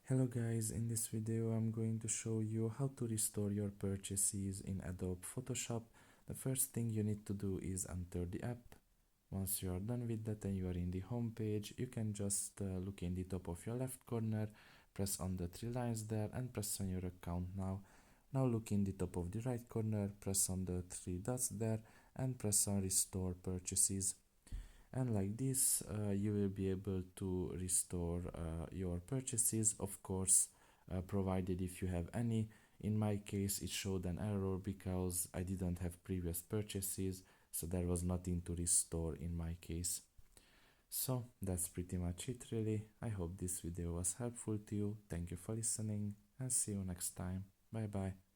Hello guys, in this video I'm going to show you how to restore your purchases in Adobe Photoshop. The first thing you need to do is enter the app. Once you are done with that and you are in the home page, you can just look in the top of your left corner, press on the three lines there and press on your account now. Now look in the top of the right corner, press on the three dots there and press on restore purchases. And like this you will be able to restore your purchases, of course, provided if you have any. In my case it showed an error because I didn't have previous purchases, so there was nothing to restore in my case. So that's pretty much it really. I hope this video was helpful to you. Thank you for listening and see you next time. Bye bye.